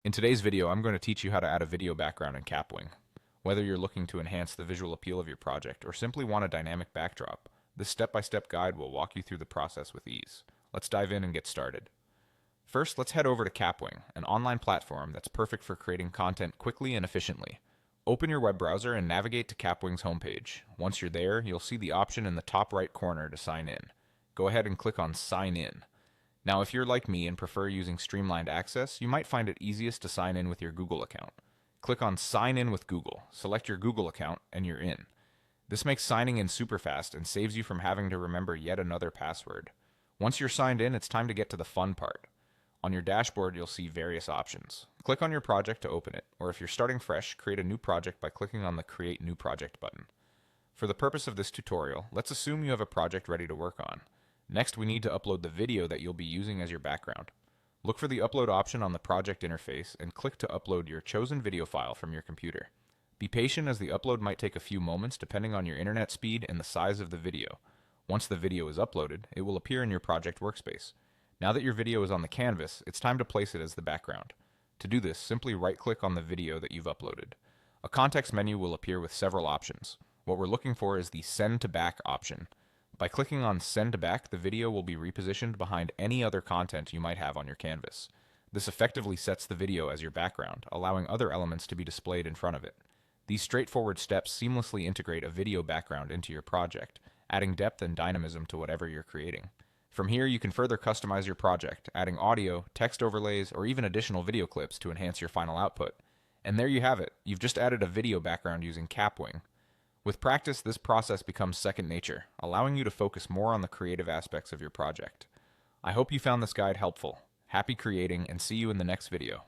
In today's video, I'm going to teach you how to add a video background in Kapwing. Whether you're looking to enhance the visual appeal of your project or simply want a dynamic backdrop, this step-by-step guide will walk you through the process with ease. Let's dive in and get started. First, let's head over to Kapwing, an online platform that's perfect for creating content quickly and efficiently. Open your web browser and navigate to Kapwing's homepage. Once you're there, you'll see the option in the top right corner to sign in. Go ahead and click on Sign In. Now, if you're like me and prefer using streamlined access, you might find it easiest to sign in with your Google account. Click on Sign In with Google, select your Google account, and you're in. This makes signing in super fast and saves you from having to remember yet another password. Once you're signed in, it's time to get to the fun part. On your dashboard, you'll see various options. Click on your project to open it, or if you're starting fresh, create a new project by clicking on the Create New Project button. For the purpose of this tutorial, let's assume you have a project ready to work on. Next, we need to upload the video that you'll be using as your background. Look for the upload option on the project interface and click to upload your chosen video file from your computer. Be patient as the upload might take a few moments depending on your internet speed and the size of the video. Once the video is uploaded, it will appear in your project workspace. Now that your video is on the canvas, it's time to place it as the background. To do this, simply right-click on the video that you've uploaded. A context menu will appear with several options. What we're looking for is the Send to Back option. By clicking on Send to Back, the video will be repositioned behind any other content you might have on your canvas. This effectively sets the video as your background, allowing other elements to be displayed in front of it. These straightforward steps seamlessly integrate a video background into your project, adding depth and dynamism to whatever you're creating. From here, you can further customize your project, adding audio, text overlays, or even additional video clips to enhance your final output. And there you have it. You've just added a video background using Kapwing. With practice, this process becomes second nature, allowing you to focus more on the creative aspects of your project. I hope you found this guide helpful. Happy creating, and see you in the next video.